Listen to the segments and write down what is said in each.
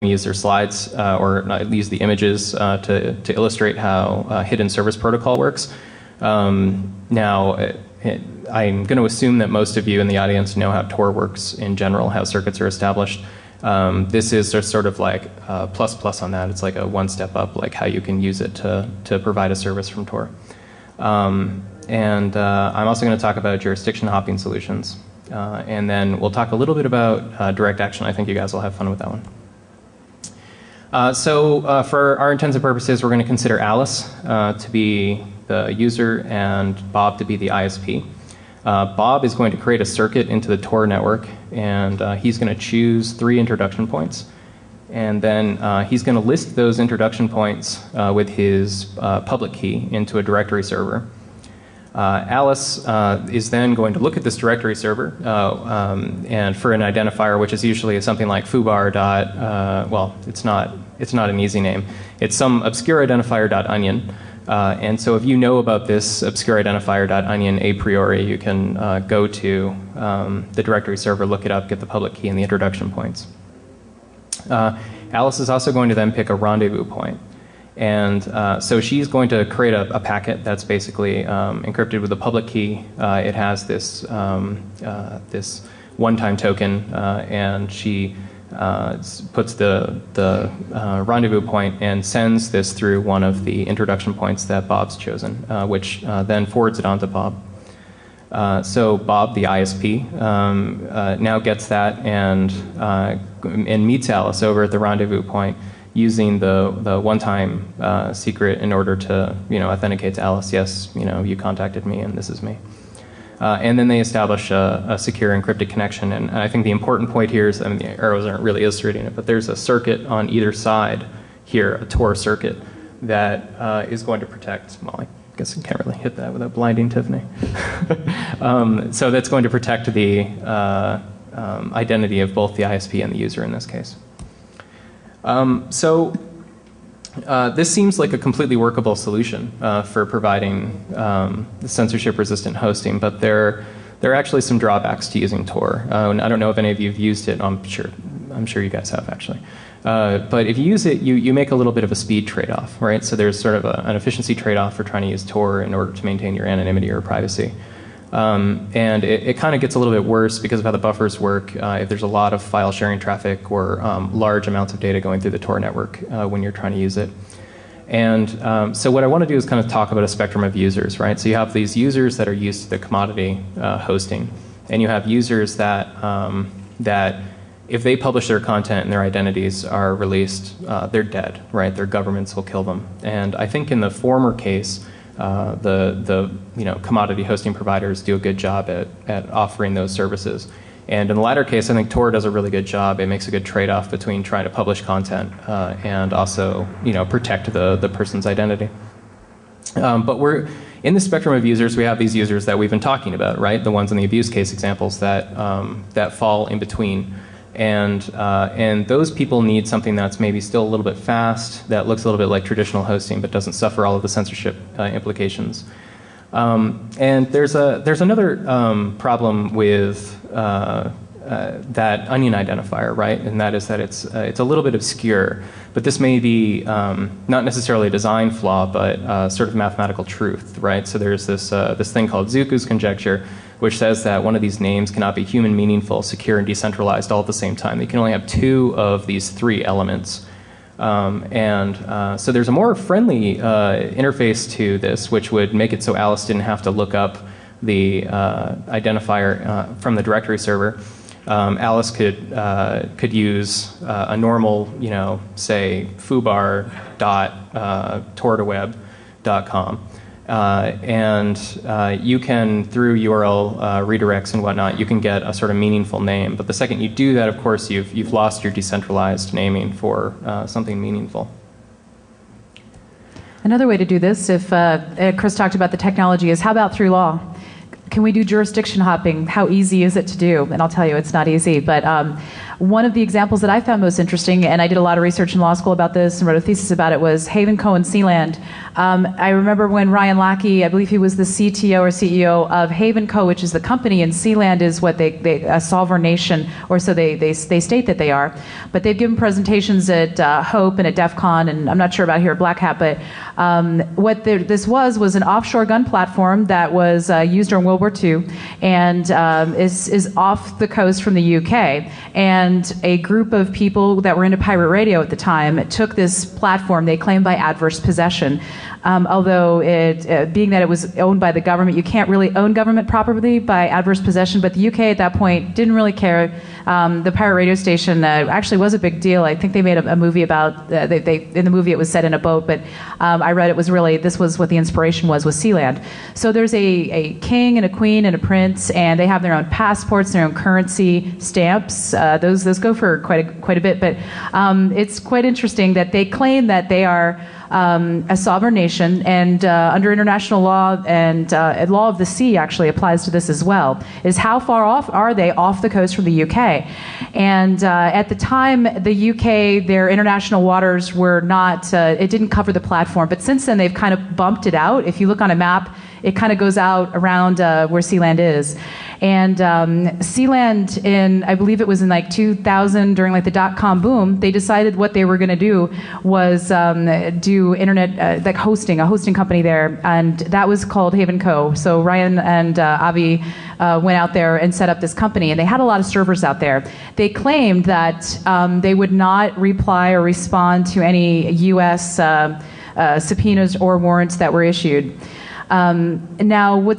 use their slides or use the images to illustrate how hidden service protocol works. Now, I'm going to assume that most of you in the audience know how Tor works in general, how circuits are established. This is just sort of like plus on that. It's like a one step up, like how you can use it to provide a service from Tor. And I'm also going to talk about jurisdiction hopping solutions. And then we'll talk a little bit about direct action. I think you guys will have fun with that one. So for our intents and purposes, we're going to consider Alice to be the user and Bob to be the ISP. Bob is going to create a circuit into the Tor network, and he's going to choose 3 introduction points. And then he's going to list those introduction points with his public key into a directory server. Alice is then going to look at this directory server and for an identifier, which is usually something like foobar dot, well, it's not an easy name. It's some obscure identifier dot onion. And so if you know about this obscure identifier dot onion a priori, you can go to the directory server, look it up, get the public key and the introduction points. Alice is also going to then pick a rendezvous point. And so she's going to create a packet that's basically encrypted with a public key. It has this, this one-time token, and she puts the rendezvous point and sends this through one of the introduction points that Bob's chosen, which then forwards it on to Bob. So Bob, the ISP, now gets that and meets Alice over at the rendezvous point, using the one-time secret in order to, authenticate to Alice, yes, you contacted me and this is me. And then they establish a secure encrypted connection. And I think the important point here is, I mean, the arrows aren't really illustrating it, but there's a circuit on either side here, a Tor circuit, that is going to protect, well, I guess I can't really hit that without blinding Tiffany. So that's going to protect the identity of both the ISP and the user in this case. This seems like a completely workable solution for providing censorship-resistant hosting, but there are actually some drawbacks to using Tor. And I don't know if any of you have used it. I'm sure you guys have, actually. But if you use it, you make a little bit of a speed trade-off, right? So there's sort of an efficiency trade-off for trying to use Tor in order to maintain your anonymity or privacy. And it kind of gets a little bit worse because of how the buffers work. If there's a lot of file sharing traffic or large amounts of data going through the Tor network when you're trying to use it. And so what I want to do is kind of talk about a spectrum of users, right? So you have these users that are used to the commodity hosting, and you have users that that if they publish their content and their identities are released, they're dead, right? Their governments will kill them. And I think in the former case, the commodity hosting providers do a good job at offering those services. And in the latter case, I think Tor does a really good job. It makes a good trade-off between trying to publish content and also protect the person's identity. But we're in the spectrum of users. We have these users that we've been talking about, right? The ones in the abuse case examples that fall in between. And those people need something that's maybe still a little bit fast, that looks a little bit like traditional hosting, but doesn't suffer all of the censorship implications. And there's another problem with that onion identifier, right? And that is that it's a little bit obscure, but this may be not necessarily a design flaw, but sort of mathematical truth, right? So there's this thing called Zuku's conjecture, which says that one of these names cannot be human, meaningful, secure, and decentralized all at the same time. They can only have 2 of these 3 elements. So there's a more friendly interface to this, which would make it so Alice didn't have to look up the identifier from the directory server. Alice could use a normal, say foobar.tortoweb.com. And you can, through URL redirects and whatnot, you can get a sort of meaningful name. But the second you do that, of course, you've lost your decentralized naming for something meaningful. Another way to do this, if Chris talked about the technology, is how about through law? can we do jurisdiction hopping? How easy is it to do? And I'll tell you, it's not easy. But one of the examples that I found most interesting, and I did a lot of research in law school about this and wrote a thesis about it, was Haven, Co and Sealand. I remember when Ryan Lackey, I believe he was the CTO or CEO of Haven Co, which is the company, and Sealand is what a sovereign nation, or so they state that they are. But they've given presentations at Hope and at DEF CON, and I'm not sure about here at Black Hat, but what this was an offshore gun platform that was used during World War II, and is off the coast from the UK. And a group of people that were into pirate radio at the time took this platform, they claimed by adverse possession. Although being that it was owned by the government, you can't really own government property by adverse possession, but the UK at that point didn't really care. The pirate radio station actually was a big deal. I think they made a movie about, in the movie it was set in a boat, but I read it was really, this was what the inspiration was Sealand. So there's a king and a queen and a prince, and they have their own passports, their own currency, stamps. Those go for quite a bit, but it's quite interesting that they claim that they are a sovereign nation, and under international law and law of the sea actually applies to this as well, is how far off are they off the coast from the UK? And at the time, the UK, their international waters were not, it didn't cover the platform, but since then they've kind of bumped it out. If you look on a map, it kind of goes out around where Sealand is. And Sealand, I believe it was in like 2000, during like the dot-com boom, they decided what they were going to do was do internet, like hosting, a hosting company there, and that was called Haven Co. So Ryan and Avi went out there and set up this company, and they had a lot of servers out there. They claimed that they would not reply or respond to any U.S. Subpoenas or warrants that were issued. Now,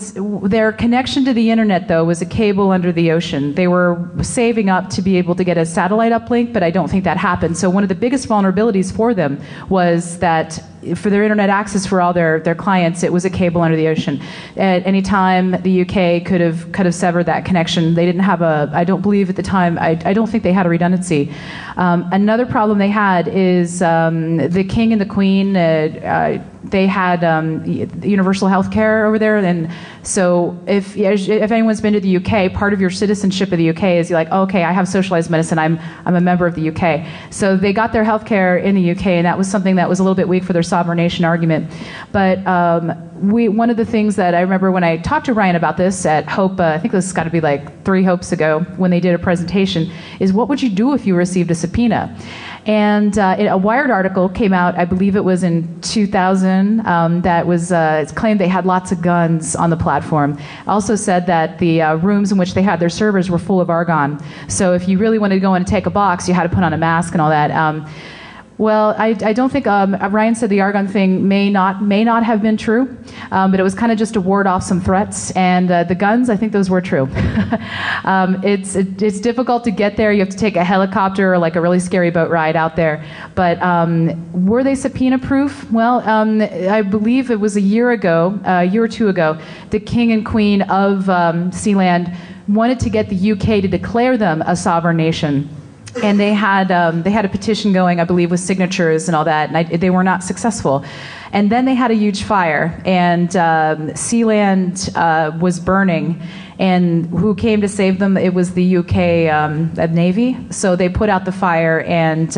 their connection to the internet, though, was a cable under the ocean. They were saving up to be able to get a satellite uplink, but I don't think that happened. So one of the biggest vulnerabilities for them was that for their internet access for all their clients, it was a cable under the ocean. At any time, the UK could have severed that connection. They didn't have I don't believe at the time, I don't think they had a redundancy. Another problem they had is the king and the queen, they had universal health care over there, and so if anyone's been to the UK, part of your citizenship of the UK is you're like, oh, okay, I have socialized medicine, I'm a member of the UK. So they got their health care in the UK, and that was something that was a little bit weak for their sovereign nation argument. But one of the things that I remember when I talked to Ryan about this at Hope, I think this has got to be like 3 Hopes ago, when they did a presentation, is what would you do if you received a subpoena? And a Wired article came out, I believe it was in 2000, that was claimed they had lots of guns on the platform. Also said that the rooms in which they had their servers were full of argon. So if you really wanted to go in and take a box, you had to put on a mask and all that. Well, I don't think Ryan said the argon thing may not have been true, but it was kind of just to ward off some threats. And the guns, I think those were true. It's difficult to get there. You have to take a helicopter or like a really scary boat ride out there. But were they subpoena proof? Well, I believe it was a year or two ago, the king and queen of Sealand wanted to get the UK to declare them a sovereign nation. And they had a petition going, I believe, with signatures and all that, and they were not successful. And then they had a huge fire, and Sealand was burning. And who came to save them? It was the UK Navy. So they put out the fire, and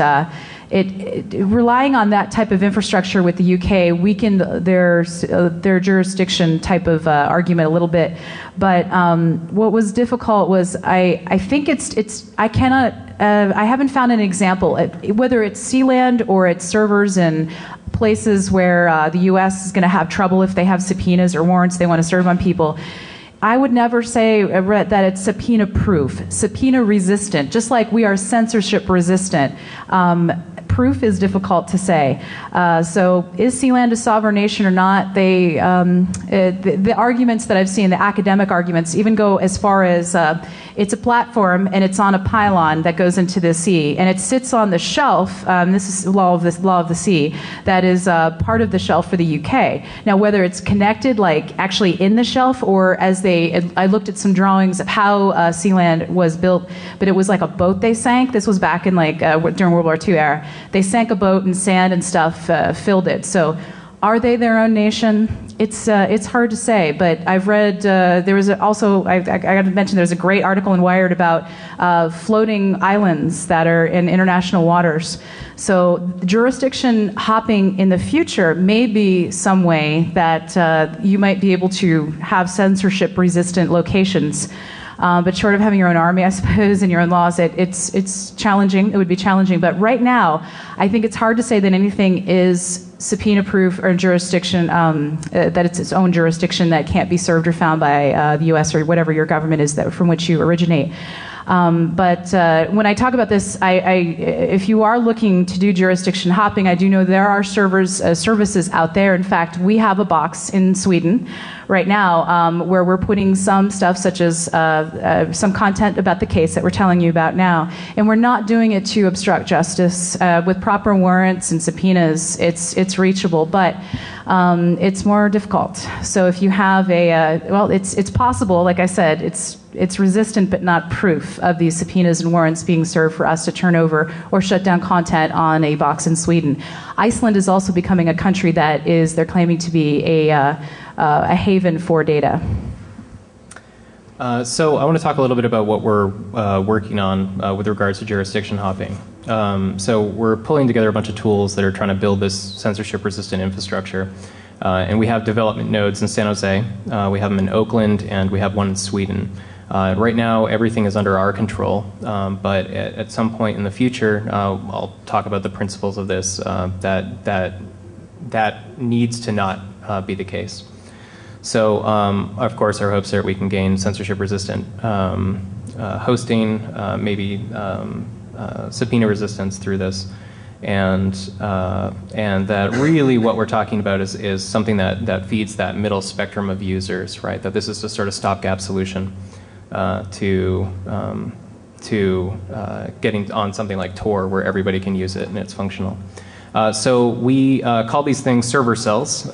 relying on that type of infrastructure with the UK weakened their jurisdiction type of argument a little bit. But what was difficult was I think I haven't found an example, whether it's Sealand or it's servers in places where the U.S. is going to have trouble if they have subpoenas or warrants they want to serve on people. I would never say that it's subpoena proof, subpoena resistant, just like we are censorship resistant. Proof is difficult to say. So is Sealand a sovereign nation or not? The arguments that I've seen, the academic arguments, even go as far as it's a platform and it's on a pylon that goes into the sea, and it sits on the shelf. This is law of the sea. That is part of the shelf for the UK. Now, whether it's connected, like actually in the shelf, or I looked at some drawings of how Sealand was built, but it was like a boat they sank. This was back in during World War II era. They sank a boat and sand and stuff filled it. So Are they their own nation? It's hard to say, but I've read, there was also, I got to mention, there's a great article in Wired about floating islands that are in international waters. So jurisdiction hopping in the future may be some way that you might be able to have censorship-resistant locations. But short of having your own army, I suppose, and your own laws, it's challenging. It would be challenging. But right now, I think it's hard to say that anything is subpoena-proof or jurisdiction, that it's its own jurisdiction that can't be served or found by the U.S. or whatever your government is from which you originate. But when I talk about this, if you are looking to do jurisdiction hopping, I do know there are services out there. In fact, we have a box in Sweden right now where we're putting some stuff such as some content about the case that we're telling you about now. And we're not doing it to obstruct justice. With proper warrants and subpoenas, it's reachable, but it's more difficult. So if you have well, it's possible, like I said, it's resistant but not proof of these subpoenas and warrants being served for us to turn over or shut down content on a box in Sweden. Iceland is also becoming a country that they're claiming to be a haven for data. So I want to talk a little bit about what we're working on with regards to jurisdiction hopping. So we're pulling together a bunch of tools that are trying to build this censorship-resistant infrastructure. And we have development nodes in San Jose, we have them in Oakland, and we have one in Sweden. Right now, everything is under our control, but at some point in the future, I'll talk about the principles of this, that needs to not be the case. So, of course, our hopes are we can gain censorship-resistant hosting, maybe subpoena resistance through this, and that really what we're talking about is something that feeds that middle spectrum of users, right? That this is a sort of stopgap solution to getting on something like Tor where everybody can use it and it's functional. So we call these things server cells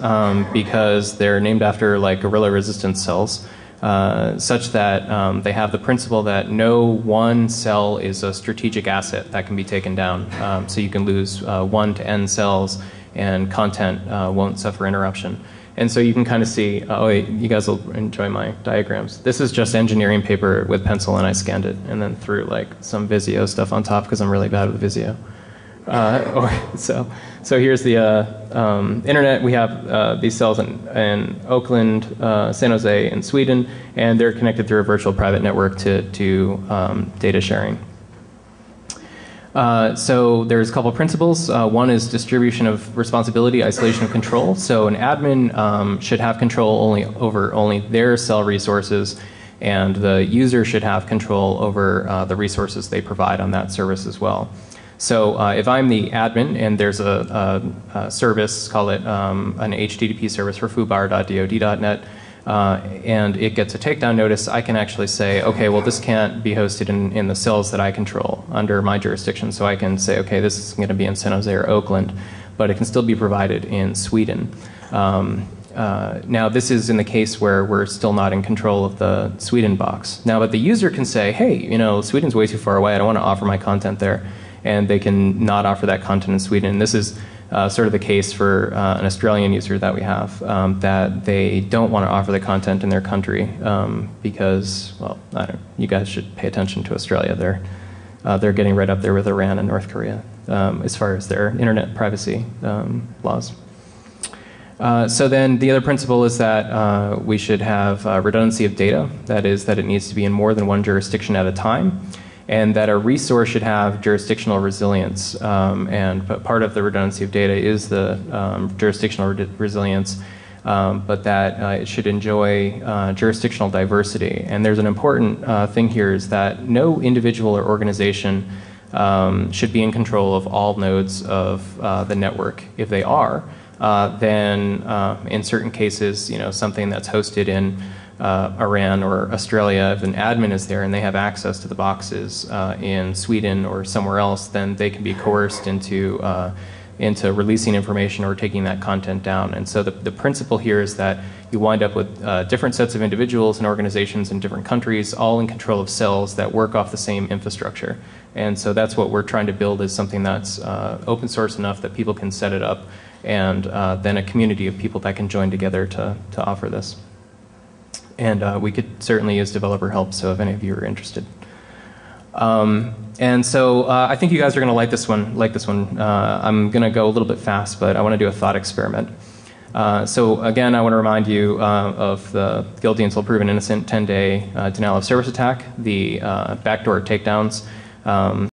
because they're named after like guerrilla resistance cells, such that they have the principle that no one cell is a strategic asset that can be taken down. So you can lose 1 to n cells and content won't suffer interruption. And so you can kind of see, oh wait, you guys will enjoy my diagrams. This is just engineering paper with pencil, and I scanned it and then threw like some Visio stuff on top because I'm really bad with Visio. So here's the internet. We have these cells in Oakland, San Jose, and Sweden, and they're connected through a virtual private network to data sharing. So there's a couple of principles. One is distribution of responsibility, isolation of control. So an admin should have control over only their cell resources, and the user should have control over the resources they provide on that service as well. So if I'm the admin and there's a service, call it an HTTP service for foobar.dod.net, and it gets a takedown notice, I can actually say, okay, well, this can't be hosted in the cells that I control under my jurisdiction. So I can say, okay, this is going to be in San Jose or Oakland, but it can still be provided in Sweden. Now, this is in the case where we're still not in control of the Sweden box. Now, but the user can say, hey, you know, Sweden's way too far away. I don't want to offer my content there. And they can not offer that content in Sweden. And this is sort of the case for an Australian user that we have, that they don't want to offer the content in their country because, well, you guys should pay attention to Australia. They're getting right up there with Iran and North Korea as far as their internet privacy laws. So then the other principle is that we should have redundancy of data. That is, that it needs to be in more than one jurisdiction at a time, and that a resource should have jurisdictional resilience. And part of the redundancy of data is the jurisdictional resilience, but that it should enjoy jurisdictional diversity. And there's an important thing here is that no individual or organization should be in control of all nodes of the network. If they are, then in certain cases, you know, something that's hosted in Iran or Australia, if an admin is there and they have access to the boxes in Sweden or somewhere else, then they can be coerced into into releasing information or taking that content down. And so the principle here is that you wind up with different sets of individuals and organizations in different countries, all in control of cells that work off the same infrastructure. And so that's what we're trying to build, is something that's open source enough that people can set it up, and then a community of people that can join together to offer this. And we could certainly use developer help, so if any of you are interested. And so I think you guys are going to like this one. I'm going to go a little bit fast, but I want to do a thought experiment. So again, I want to remind you of the guilty until proven innocent 10-day denial of service attack, the backdoor takedowns.